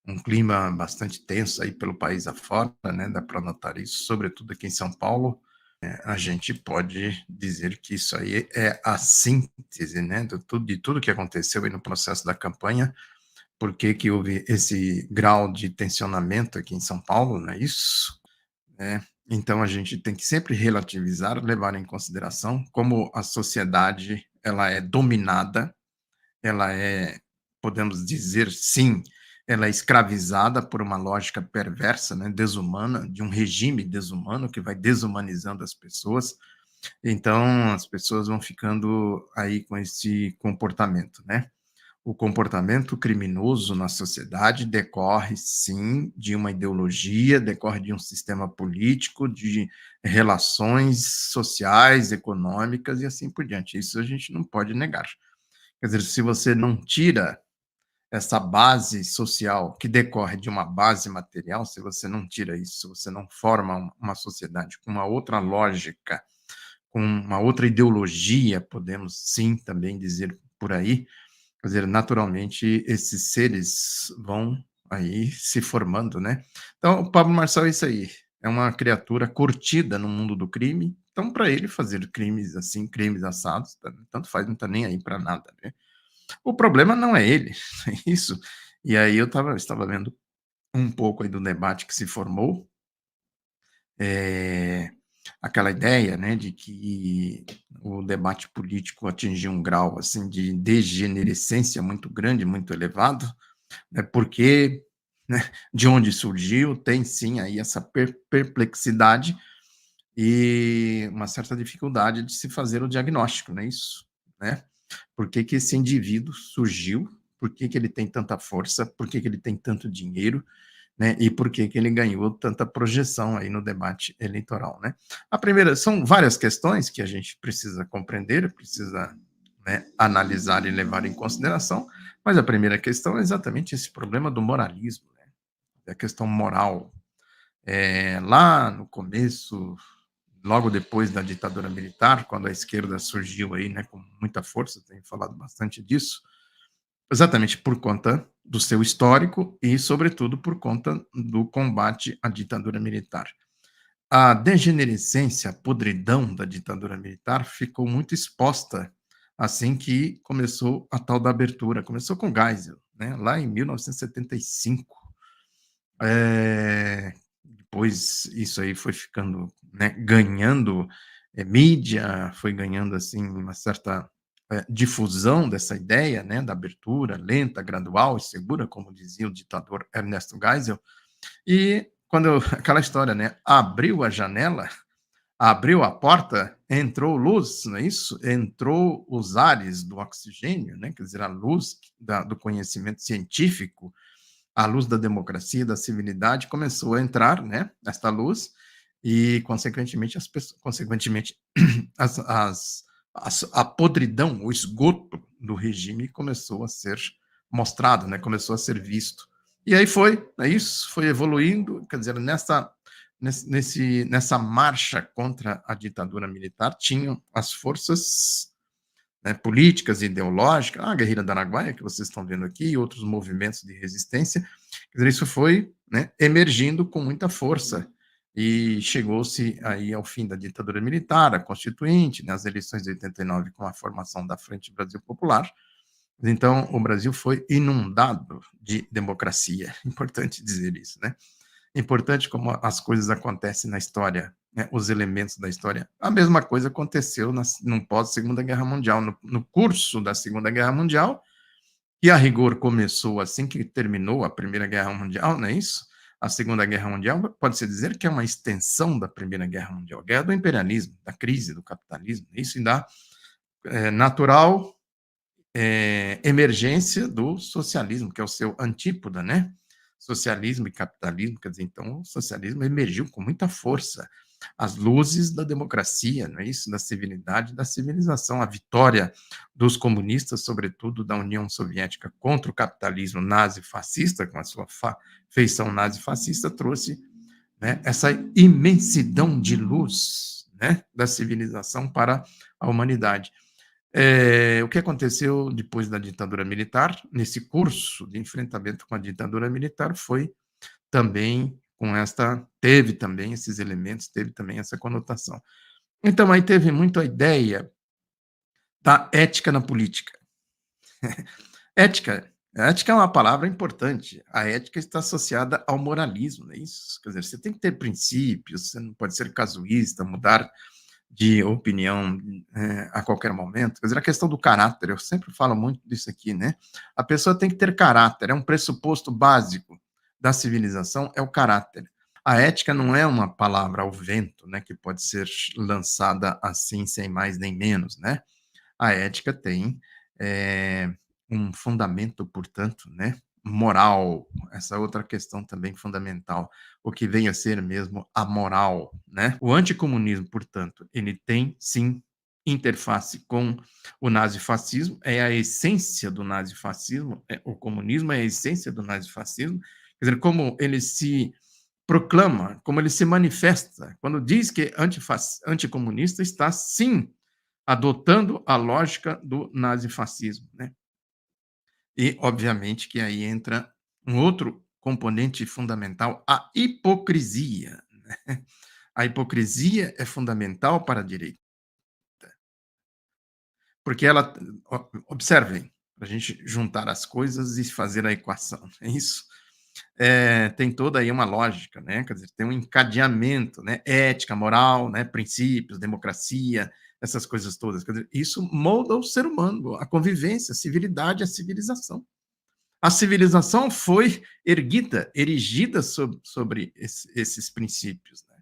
um clima bastante tenso aí pelo país afora, né, dá para notar isso, sobretudo aqui em São Paulo. A gente pode dizer que isso aí é a síntese, né, de tudo que aconteceu aí no processo da campanha, por que houve esse grau de tensionamento aqui em São Paulo, não é isso? Né? Então a gente tem que sempre relativizar, levar em consideração como a sociedade ela é dominada, ela é, podemos dizer sim, ela é escravizada por uma lógica perversa, né, desumana, de um regime desumano que vai desumanizando as pessoas. Então as pessoas vão ficando aí com esse comportamento, né? O comportamento criminoso na sociedade decorre, sim, de uma ideologia, decorre de um sistema político, de relações sociais, econômicas e assim por diante. Isso a gente não pode negar. Quer dizer, se você não tira essa base social que decorre de uma base material, se você não tira isso, se você não forma uma sociedade com uma outra lógica, com uma outra ideologia, podemos sim também dizer por aí, quer dizer, naturalmente esses seres vão aí se formando, né. Então o Pablo Marçal é isso aí, é uma criatura curtida no mundo do crime, então para ele fazer crimes assim, crimes assados, tanto faz, não está nem aí para nada, né. O problema não é ele, é isso. E aí estava vendo um pouco aí do debate que se formou, eh, aquela ideia, né, de que o debate político atingiu um grau, assim, de degenerescência muito grande, muito elevado, né, porque, né, de onde surgiu, tem sim aí essa perplexidade e uma certa dificuldade de se fazer o diagnóstico, não é isso? Né? Por que esse indivíduo surgiu? Por que ele tem tanta força? Por que ele tem tanto dinheiro? Né, e por que ele ganhou tanta projeção aí no debate eleitoral, né? A primeira, são várias questões que a gente precisa compreender, precisa, né, analisar e levar em consideração, mas a primeira questão é exatamente esse problema do moralismo, né? A questão moral. Lá no começo, logo depois da ditadura militar, quando a esquerda surgiu aí, né, com muita força, tenho falado bastante disso, exatamente por conta do seu histórico e, sobretudo, por conta do combate à ditadura militar. A degenerescência, a podridão da ditadura militar ficou muito exposta assim que começou a tal da abertura. Começou com Geisel, né, lá em 1975. Depois isso aí foi ficando, né, ganhando mídia, foi ganhando assim uma certa difusão dessa ideia, né, da abertura lenta, gradual e segura, como dizia o ditador Ernesto Geisel. E quando aquela história, né, abriu a janela, abriu a porta, entrou luz, não é isso? Entrou os ares do oxigênio, né? Quer dizer, a luz do conhecimento científico, a luz da democracia, da civilidade começou a entrar, né? Esta luz e, consequentemente, consequentemente, as, as, a podridão, o esgoto do regime começou a ser mostrado, né? Começou a ser visto. E aí foi, é isso, foi evoluindo, quer dizer, nessa marcha contra a ditadura militar, tinham as forças, né, políticas e ideológicas, a guerrilha da Araguaia, que vocês estão vendo aqui, e outros movimentos de resistência, quer dizer, isso foi, né, emergindo com muita força, e chegou-se aí ao fim da ditadura militar, a constituinte, nas né, eleições de 89, com a formação da Frente Brasil Popular. Então, o Brasil foi inundado de democracia, importante dizer isso, né? Importante como as coisas acontecem na história, né, os elementos da história. A mesma coisa aconteceu no pós-Segunda Guerra Mundial, no curso da Segunda Guerra Mundial, que a rigor começou assim que terminou a Primeira Guerra Mundial, não é isso? A Segunda Guerra Mundial pode-se dizer que é uma extensão da Primeira Guerra Mundial, guerra do imperialismo, da crise do capitalismo, isso dá natural emergência do socialismo, que é o seu antípoda, né? Socialismo e capitalismo, quer dizer, então o socialismo emergiu com muita força, as luzes da democracia, não é isso? Da civilidade, da civilização, a vitória dos comunistas, sobretudo da União Soviética, contra o capitalismo nazi-fascista, com a sua feição nazi-fascista, trouxe, né, essa imensidão de luz, né, da civilização para a humanidade. O que aconteceu depois da ditadura militar, nesse curso de enfrentamento com a ditadura militar, foi também teve também esses elementos, teve também essa conotação. Então, aí teve muito a ideia da ética na política. Ética é uma palavra importante. A ética está associada ao moralismo, não é isso? Quer dizer, você tem que ter princípios, você não pode ser casuísta, mudar de opinião a qualquer momento. Quer dizer, a questão do caráter, eu sempre falo muito disso aqui, né? A pessoa tem que ter caráter, é um pressuposto básico da civilização, é o caráter. A ética não é uma palavra ao vento, né, que pode ser lançada assim, sem mais nem menos, né? A ética tem eh, um fundamento, portanto, né, moral, essa outra questão também fundamental, o que vem a ser mesmo a moral, né? O anticomunismo, portanto, ele tem sim interface com o nazifascismo, é a essência do nazifascismo, o comunismo é a essência do nazifascismo, quer dizer, como ele se proclama, como ele se manifesta, quando diz que é anticomunista, está sim adotando a lógica do nazifascismo, né? E, obviamente, que aí entra um outro componente fundamental, a hipocrisia, né? A hipocrisia é fundamental para a direita, porque ela, observem, para a gente juntar as coisas e fazer a equação, é isso? Tem toda aí uma lógica, né? Quer dizer, tem um encadeamento, né? Ética, moral, né? Princípios, democracia, essas coisas todas. Quer dizer, isso molda o ser humano, a convivência, a civilidade, a civilização. A civilização foi erigida sobre esses princípios, né?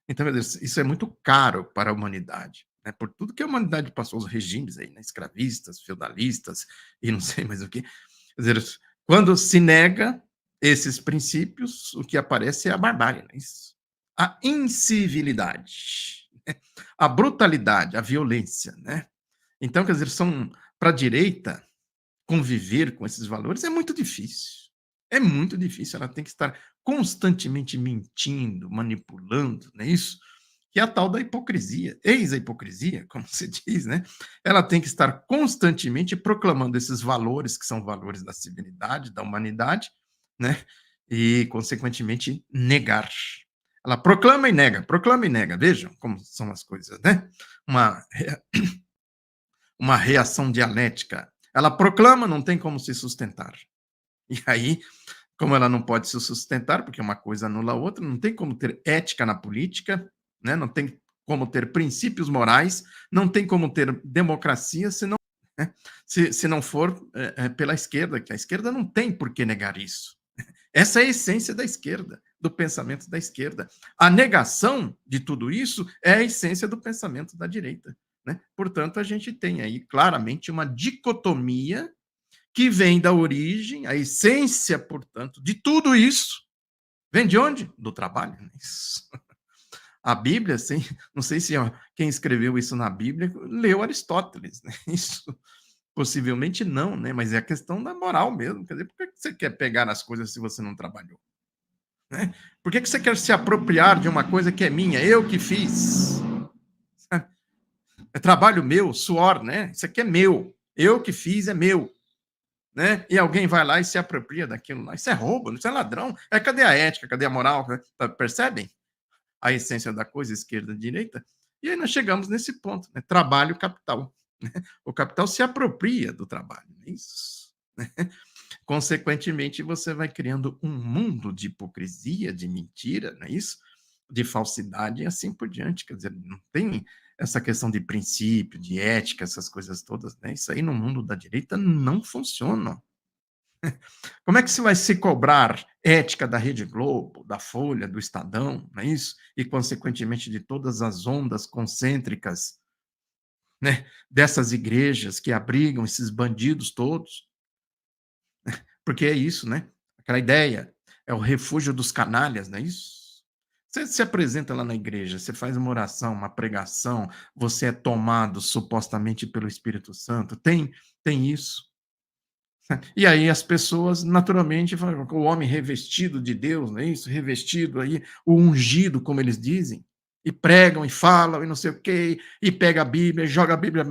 Então, quer dizer, isso é muito caro para a humanidade, né? Por tudo que a humanidade passou, os regimes aí, né? Escravistas, feudalistas e não sei mais o que. Quer dizer, quando se nega esses princípios, o que aparece é a barbárie, né? Isso. A incivilidade, né? A brutalidade, a violência, né? Então, quer dizer, são para a direita conviver com esses valores é muito difícil. É muito difícil, ela tem que estar constantemente mentindo, manipulando, não é isso? Que é a tal da hipocrisia. Eis a hipocrisia, como se diz, né? Ela tem que estar constantemente proclamando esses valores, que são valores da civilidade, da humanidade, né? E, consequentemente, negar. Ela proclama e nega. Vejam como são as coisas, né? Uma, uma reação dialética. Ela proclama, não tem como se sustentar. E aí, como ela não pode se sustentar, porque uma coisa anula a outra, não tem como ter ética na política, né? Não tem como ter princípios morais, não tem como ter democracia se não, né? Se não for pela esquerda, que a esquerda não tem por que negar isso. Essa é a essência da esquerda, do pensamento da esquerda. A negação de tudo isso é a essência do pensamento da direita, né? Portanto, a gente tem aí claramente uma dicotomia que vem da origem, a essência, portanto, de tudo isso, vem de onde? Do trabalho. Né? A Bíblia, assim, não sei se quem escreveu isso na Bíblia leu Aristóteles, né? Isso possivelmente não, né? Mas é a questão da moral mesmo. Quer dizer, por que você quer pegar as coisas se você não trabalhou? Né? Por que você quer se apropriar de uma coisa que é minha, eu que fiz? É trabalho meu, suor, né? Isso aqui é meu, eu que fiz, é meu. Né? E alguém vai lá e se apropria daquilo lá. Isso é roubo, isso é ladrão. Cadê a ética, cadê a moral? Percebem a essência da coisa, esquerda e direita? E aí nós chegamos nesse ponto, né? Trabalho, capital. Né? O capital se apropria do trabalho. Isso. Né? Consequentemente, você vai criando um mundo de hipocrisia, de mentira, não é isso? De falsidade e assim por diante. Quer dizer, não tem essa questão de princípio, de ética, essas coisas todas, né? Isso aí no mundo da direita não funciona. Como é que você vai se cobrar ética da Rede Globo, da Folha, do Estadão, não é isso? E, consequentemente, de todas as ondas concêntricas, né, dessas igrejas que abrigam esses bandidos todos? Porque é isso, né? Aquela ideia, é o refúgio dos canalhas, não é isso? Você se apresenta lá na igreja, você faz uma oração, uma pregação, você é tomado supostamente pelo Espírito Santo, tem isso. E aí as pessoas, naturalmente, falam, o homem revestido de Deus, não é isso? Revestido aí, o ungido, como eles dizem. e pregam e falam e não sei o quê, e pega a Bíblia, joga a Bíblia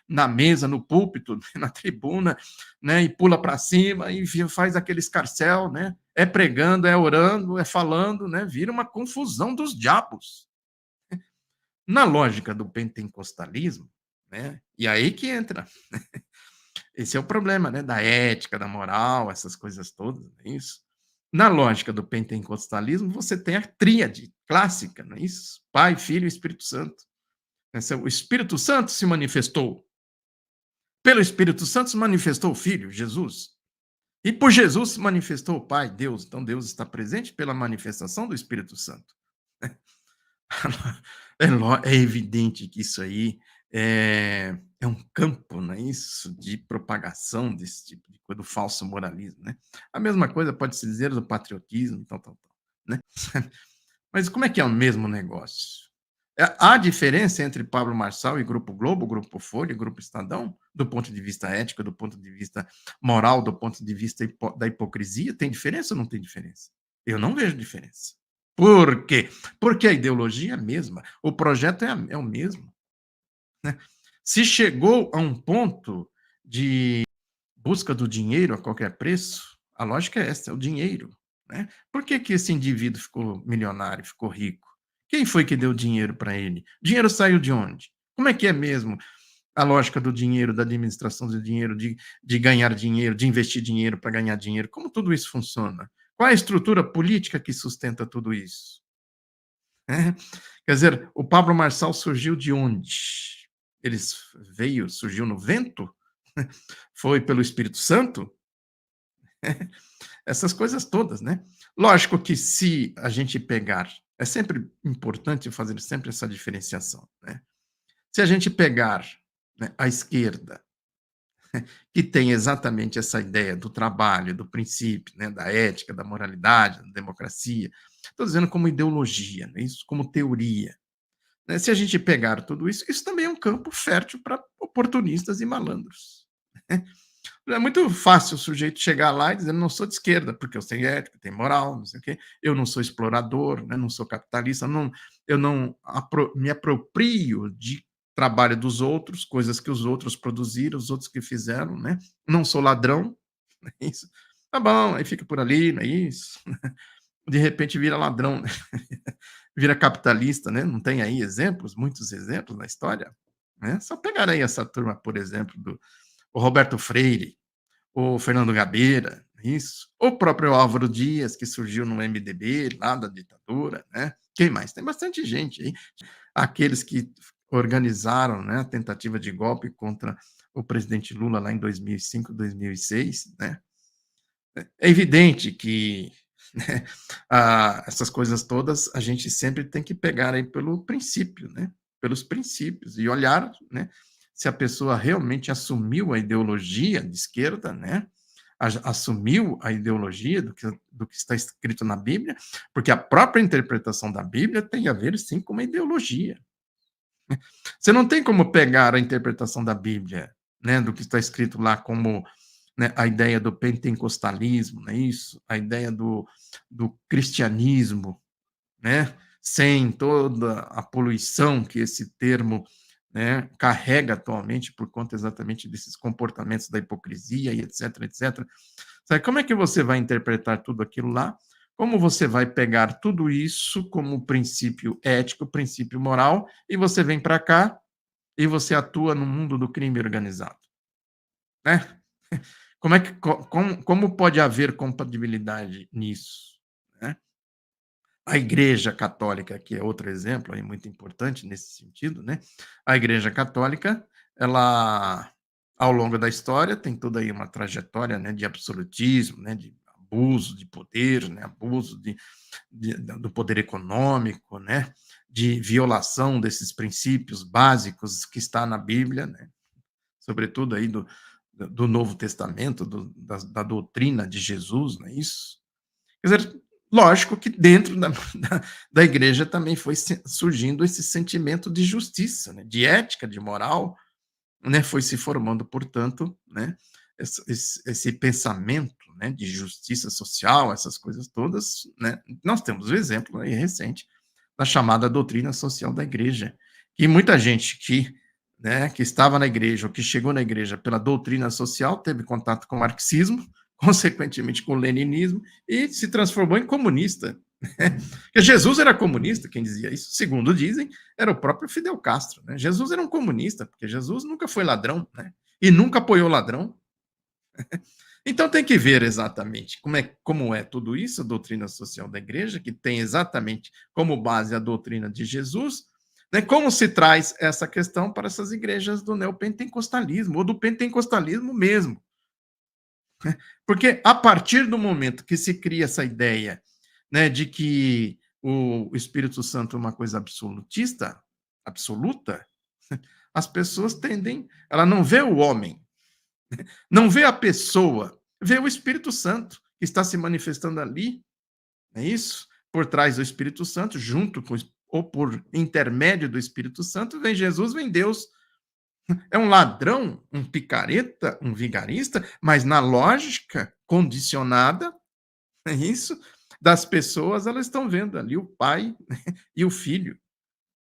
na mesa, no púlpito, na tribuna, né, e pula para cima e faz aquele escarcéu, né? É pregando, é orando, é falando, né? Vira uma confusão dos diabos. Na lógica do pentecostalismo, né? E aí que entra. Esse é o problema, né? Da ética, da moral, essas coisas todas, não é isso? Na lógica do pentecostalismo, você tem a tríade clássica, não é isso? Pai, Filho e Espírito Santo. O Espírito Santo se manifestou. Pelo Espírito Santo se manifestou o Filho, Jesus. E por Jesus se manifestou o Pai, Deus. Então Deus está presente pela manifestação do Espírito Santo. É evidente que isso aí é um campo, não é isso, de propagação desse tipo de coisa, do falso moralismo, né? A mesma coisa pode-se dizer do patriotismo, tal, né? Mas como é que é o mesmo negócio? Há diferença entre Pablo Marçal e Grupo Globo, Grupo Folha, Grupo Estadão, do ponto de vista ético, do ponto de vista moral, do ponto de vista da hipocrisia? Tem diferença ou não tem diferença? Eu não vejo diferença. Por quê? Porque a ideologia é a mesma, o projeto é o mesmo, né? Se chegou a um ponto de busca do dinheiro a qualquer preço, a lógica é essa, é o dinheiro, né? Por que que esse indivíduo ficou milionário, ficou rico? Quem foi que deu dinheiro para ele? O dinheiro saiu de onde? Como é que é mesmo a lógica do dinheiro, da administração do dinheiro, de ganhar dinheiro, de investir dinheiro para ganhar dinheiro? Como tudo isso funciona? Qual é a estrutura política que sustenta tudo isso? Né? Quer dizer, o Pablo Marçal surgiu de onde? Ele surgiu no vento? Foi pelo Espírito Santo? Essas coisas todas, né? Lógico que se a gente pegar, é sempre importante fazer sempre essa diferenciação, né? Se a gente pegar, né, a esquerda, que tem exatamente essa ideia do trabalho, do princípio, né, da ética, da moralidade, da democracia, estou dizendo como ideologia, né, isso como teoria, né? Se a gente pegar tudo isso, isso também é um campo fértil para oportunistas e malandros, né? É muito fácil o sujeito chegar lá e dizer: não sou de esquerda, porque eu tenho ética, tenho moral, não sei o quê, eu não sou explorador, né, não sou capitalista, eu não me aproprio de trabalho dos outros, coisas que os outros produziram, os outros que fizeram, né? Não sou ladrão, é isso. Tá bom, aí fica por ali, não é isso? De repente vira ladrão, né? Vira capitalista, né? Não tem aí exemplos, muitos exemplos na história, né? Só pegar aí essa turma, por exemplo, do o Roberto Freire, o Fernando Gabeira, isso, o próprio Álvaro Dias, que surgiu no MDB, lá da ditadura, né? Quem mais? Tem bastante gente aí. Aqueles que organizaram, né, a tentativa de golpe contra o presidente Lula lá em 2005, 2006, né? É evidente que, né, essas coisas todas a gente sempre tem que pegar aí pelo princípio, né? Pelos princípios e olhar, né, se a pessoa realmente assumiu a ideologia de esquerda, né? Assumiu a ideologia do que está escrito na Bíblia, porque a própria interpretação da Bíblia tem a ver, sim, com uma ideologia. Você não tem como pegar a interpretação da Bíblia, né, do que está escrito lá como, né, a ideia do pentecostalismo, não é isso? A ideia do cristianismo, né, sem toda a poluição que esse termo, né, carrega atualmente por conta exatamente desses comportamentos da hipocrisia e etc, etc. Sabe, como é que você vai interpretar tudo aquilo lá? Como você vai pegar tudo isso como princípio ético, princípio moral, e você vem para cá e você atua no mundo do crime organizado, né? Como é que como pode haver compatibilidade nisso, né? A Igreja Católica, que é outro exemplo aí muito importante nesse sentido, né? A Igreja Católica, ela, ao longo da história, tem toda aí uma trajetória, né, de absolutismo, né, de abuso de poder, né, abuso do poder econômico, né, de violação desses princípios básicos que está na Bíblia, né, sobretudo aí do Novo Testamento, da doutrina de Jesus, não é isso? Quer dizer, lógico que dentro da igreja também foi surgindo esse sentimento de justiça, né, de ética, de moral, né, foi se formando, portanto, né, esse pensamento, né, de justiça social, essas coisas todas, né. Nós temos o exemplo aí recente da chamada doutrina social da igreja. E muita gente que, né, que estava na igreja, ou que chegou na igreja pela doutrina social, teve contato com o marxismo, consequentemente com o leninismo, e se transformou em comunista. Porque Jesus era comunista, quem dizia isso, segundo dizem, era o próprio Fidel Castro. Né? Jesus era um comunista, porque Jesus nunca foi ladrão, né? E nunca apoiou ladrão. Então tem que ver exatamente como é tudo isso, a doutrina social da igreja, que tem exatamente como base a doutrina de Jesus, né? Como se traz essa questão para essas igrejas do neopentecostalismo, ou do pentecostalismo mesmo. Porque a partir do momento que se cria essa ideia, né, de que o Espírito Santo é uma coisa absolutista, absoluta, as pessoas tendem, ela não vê o homem, não vê a pessoa, vê o Espírito Santo que está se manifestando ali, é isso? Por trás do Espírito Santo, junto com, ou por intermédio do Espírito Santo, vem Jesus, vem Deus. É um ladrão, um picareta, um vigarista, mas na lógica condicionada, é isso? Das pessoas, elas estão vendo ali o pai e o filho.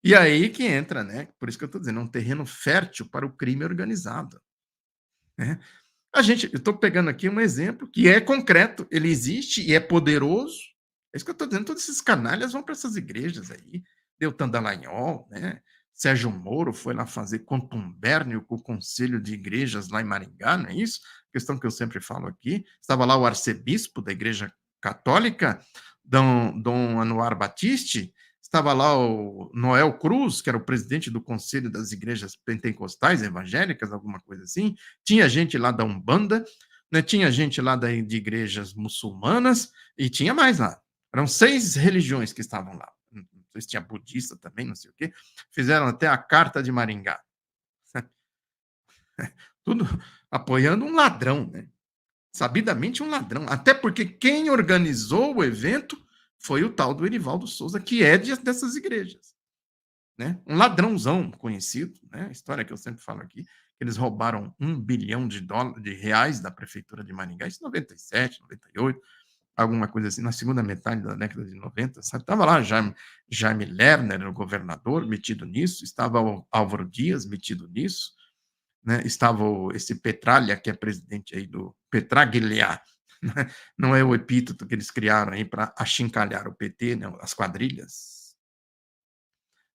E aí que entra, né? Por isso que eu estou dizendo, é um terreno fértil para o crime organizado. Né? Eu estou pegando aqui um exemplo que é concreto, ele existe e é poderoso. É isso que eu estou dizendo, todos esses canalhas vão para essas igrejas aí. Deltan Dallagnol, né? Sérgio Moro foi lá fazer contumbérnio com o conselho de igrejas lá em Maringá, não é isso? Questão que eu sempre falo aqui. Estava lá o arcebispo da igreja católica, Dom Anuar Batiste, estava lá o Noel Cruz, que era o presidente do conselho das igrejas pentecostais evangélicas, alguma coisa assim, tinha gente lá da Umbanda, né, tinha gente lá de igrejas muçulmanas, e tinha mais lá. Eram 6 religiões que estavam lá. Não sei se tinha budista também, não sei o quê. Fizeram até a Carta de Maringá. Tudo apoiando um ladrão, né? Sabidamente um ladrão. Até porque quem organizou o evento foi o tal do Erivaldo Souza, que é dessas igrejas. Né? Um ladrãozão conhecido, né? A história que eu sempre falo aqui, eles roubaram $1 bilhão de reais da prefeitura de Maringá, isso em 97, 98, alguma coisa assim, na segunda metade da década de 90, sabe? Estava lá Jaime Lerner, o governador, metido nisso, estava o Álvaro Dias metido nisso, né? Estava esse Petralha, que é presidente aí do Petraglia, né? Não é o epíteto que eles criaram aí para achincalhar o PT, né? As quadrilhas,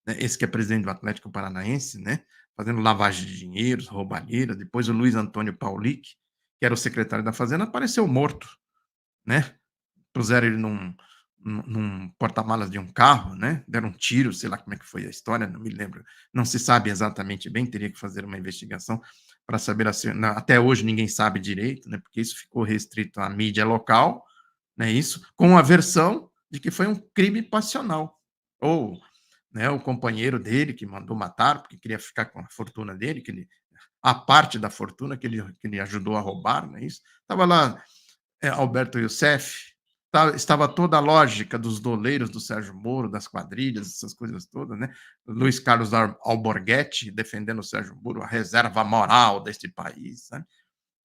né? Esse que é presidente do Atlético Paranaense, né? Fazendo lavagem de dinheiros, roubalheira. Depois o Luiz Antônio Paulic, que era o secretário da Fazenda, apareceu morto, né? Puseram ele num porta-malas de um carro, né? Deram um tiro, sei lá como é que foi a história, não me lembro. Não se sabe exatamente bem, teria que fazer uma investigação para saber assim. Até hoje ninguém sabe direito, né? Porque isso ficou restrito à mídia local, né? Isso, com a versão de que foi um crime passional. Ou, né, o companheiro dele que mandou matar, porque queria ficar com a fortuna dele, a parte da fortuna que ele ajudou a roubar, não é isso? Estava lá Alberto Youssef, estava toda a lógica dos doleiros do Sérgio Moro, das quadrilhas, essas coisas todas, né? Luiz Carlos Alborguete defendendo o Sérgio Moro, a reserva moral deste país, né?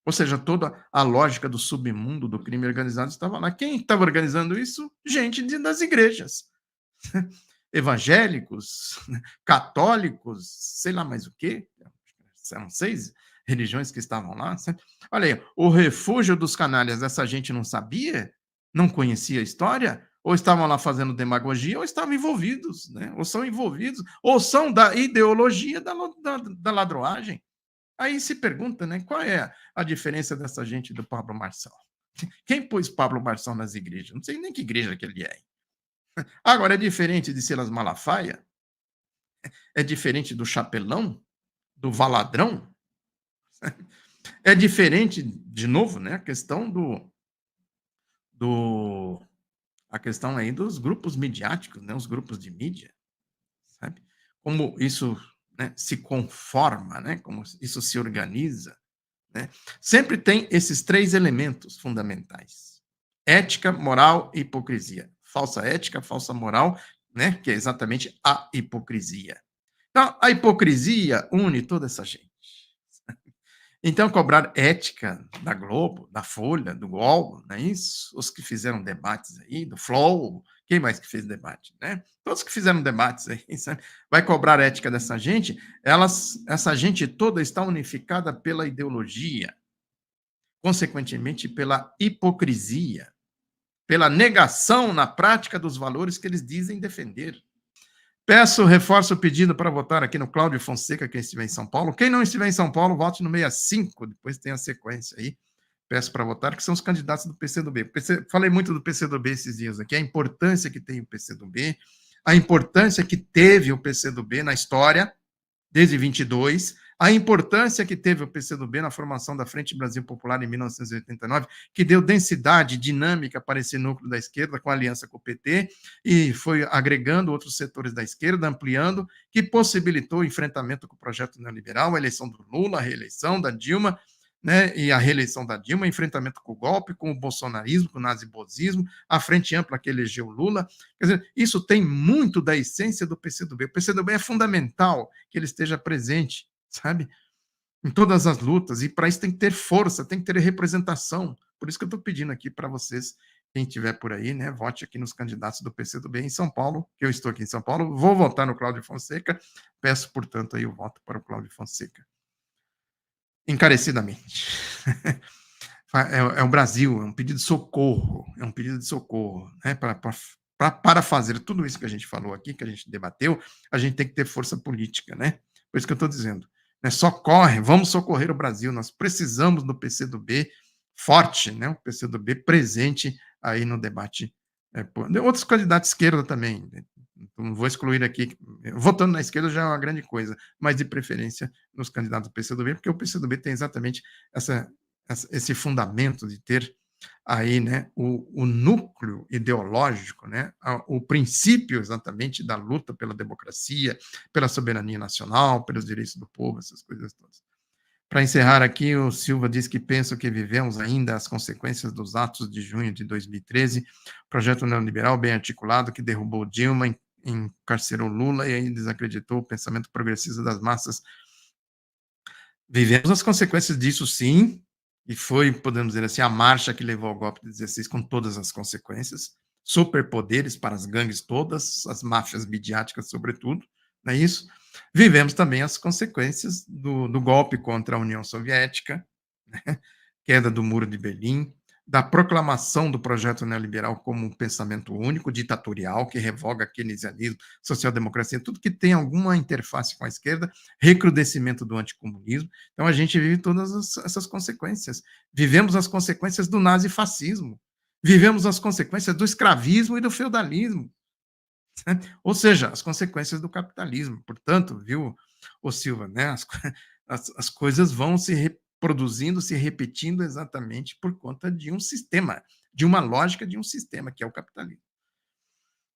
Ou seja, toda a lógica do submundo do crime organizado estava lá. Quem estava organizando isso? Gente das igrejas. Evangélicos, católicos, sei lá mais o quê. Eram 6 religiões que estavam lá. Olha aí, o refúgio dos canalhas, essa gente não sabia? Não conhecia a história? Ou estavam lá fazendo demagogia, ou estavam envolvidos, né? Ou são envolvidos, ou são da ideologia da ladroagem. Aí se pergunta, né, qual é a diferença dessa gente do Pablo Marçal? Quem pôs Pablo Marçal nas igrejas? Não sei nem que igreja que ele é. Agora, é diferente de Silas Malafaia? É diferente do Chapelão? Do Valadrão? É diferente, de novo, né, a questão do a questão aí dos grupos midiáticos, né, os grupos de mídia, sabe? Como isso, né, se conforma, né, como isso se organiza, né? Sempre tem esses 3 elementos fundamentais: ética, moral e hipocrisia. Falsa ética, falsa moral, né, que é exatamente a hipocrisia. Então, a hipocrisia une toda essa gente. Então, cobrar ética da Globo, da Folha, do UOL, não é isso? Os que fizeram debates aí, do Flow, quem mais que fez debate, né? Todos que fizeram debates aí, sabe? Vai cobrar ética dessa gente, essa gente toda está unificada pela ideologia, consequentemente pela hipocrisia, pela negação na prática dos valores que eles dizem defender. Reforço o pedido para votar aqui no Cláudio Fonseca, quem estiver em São Paulo. Quem não estiver em São Paulo, vote no 65, depois tem a sequência aí. Peço para votar, que são os candidatos do PCdoB. Falei muito do PCdoB esses dias aqui, a importância que tem o PCdoB, a importância que teve o PCdoB na história, desde 22, a importância que teve o PCdoB na formação da Frente Brasil Popular em 1989, que deu densidade dinâmica para esse núcleo da esquerda, com a aliança com o PT, e foi agregando outros setores da esquerda, ampliando, que possibilitou o enfrentamento com o projeto neoliberal, a eleição do Lula, a reeleição da Dilma, né, e a reeleição da Dilma, enfrentamento com o golpe, com o bolsonarismo, com o nazibosismo, a frente ampla que elegeu Lula. Quer dizer, isso tem muito da essência do PCdoB. O PCdoB é fundamental que ele esteja presente, sabe, em todas as lutas, e para isso tem que ter força, tem que ter representação. Por isso que eu estou pedindo aqui para vocês, quem estiver por aí, né, vote aqui nos candidatos do PCdoB em São Paulo, que eu estou aqui em São Paulo, vou votar no Cláudio Fonseca, peço, portanto, aí o voto para o Cláudio Fonseca. Encarecidamente. É o Brasil, é um pedido de socorro, né, para fazer tudo isso que a gente falou aqui, que a gente debateu, a gente tem que ter força política, né? Por isso que eu estou dizendo, né, socorre, vamos socorrer o Brasil, nós precisamos do PCdoB forte, né, o PCdoB presente aí no debate. Outros candidatos de esquerda também, né? Não vou excluir aqui, votando na esquerda já é uma grande coisa, mas de preferência nos candidatos do PCdoB, porque o PCdoB tem exatamente esse fundamento de ter aí, né, o núcleo ideológico, né, o princípio exatamente da luta pela democracia, pela soberania nacional, pelos direitos do povo, essas coisas todas. Para encerrar aqui, o Silva diz que penso que vivemos ainda as consequências dos atos de junho de 2013, projeto neoliberal bem articulado que derrubou Dilma, encarcerou Lula e aí desacreditou o pensamento progressista das massas. Vivemos as consequências disso, sim, e foi, podemos dizer assim, a marcha que levou ao golpe de 16, com todas as consequências, superpoderes para as gangues todas, as máfias midiáticas, sobretudo, não é isso? Vivemos também as consequências do golpe contra a União Soviética, né? Queda do Muro de Berlim, da proclamação do projeto neoliberal como um pensamento único, ditatorial, que revoga keynesianismo, social-democracia, tudo que tem alguma interface com a esquerda, recrudescimento do anticomunismo. Então, a gente vive todas essas consequências. Vivemos as consequências do nazifascismo, vivemos as consequências do escravismo e do feudalismo, né? Ou seja, as consequências do capitalismo. Portanto, viu, ô Silva, né, as coisas vão se reproduzindo, se repetindo exatamente por conta de um sistema, de uma lógica de um sistema, que é o capitalismo.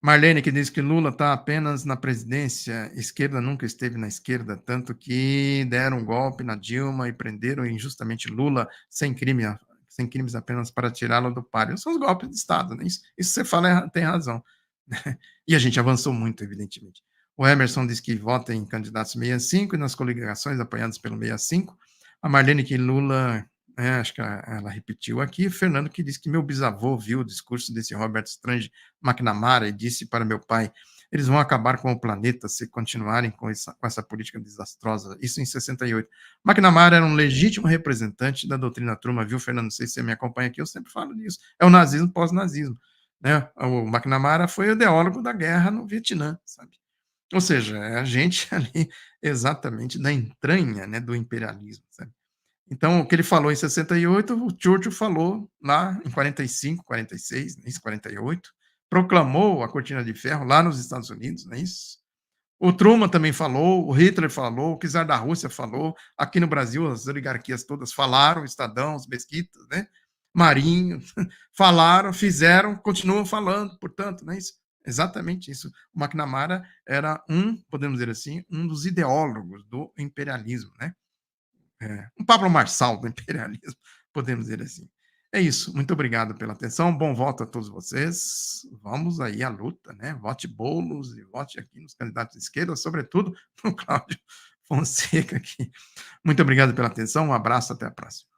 Marlene, que diz que Lula está apenas na presidência, esquerda nunca esteve na esquerda, tanto que deram um golpe na Dilma e prenderam injustamente Lula sem crimes apenas para tirá-lo do páreo. São os golpes de Estado, né? Isso você fala, tem razão. E a gente avançou muito, evidentemente. O Emerson diz que vota em candidatos 65 e nas coligações apoiadas pelo 65. A Marlene, que Lula, acho que ela repetiu aqui. O Fernando, que diz que meu bisavô viu o discurso desse Robert Strange McNamara e disse para meu pai: eles vão acabar com o planeta se continuarem com essa política desastrosa. Isso em 68. McNamara era um legítimo representante da doutrina Truman, viu, Fernando? Não sei se você me acompanha aqui, eu sempre falo disso. É o nazismo pós-nazismo, né? O McNamara foi o ideólogo da guerra no Vietnã, sabe? Ou seja, é a gente ali exatamente da entranha, né, do imperialismo, sabe? Então, o que ele falou em 68, o Churchill falou lá em 45, 46, isso, 48, proclamou a cortina de ferro lá nos Estados Unidos, não é isso? O Truman também falou, o Hitler falou, o czar da Rússia falou, aqui no Brasil as oligarquias todas falaram, Estadão, os Mesquitas, né? Marinho, falaram, fizeram, continuam falando, portanto, não é isso? Exatamente isso. O McNamara era podemos dizer assim, um dos ideólogos do imperialismo, né? Um Pablo Marçal do imperialismo, podemos dizer assim. É isso. Muito obrigado pela atenção. Bom voto a todos vocês. Vamos aí à luta, né? Vote Boulos e vote aqui nos candidatos de esquerda, sobretudo no Cláudio Fonseca aqui. Muito obrigado pela atenção, um abraço, até a próxima.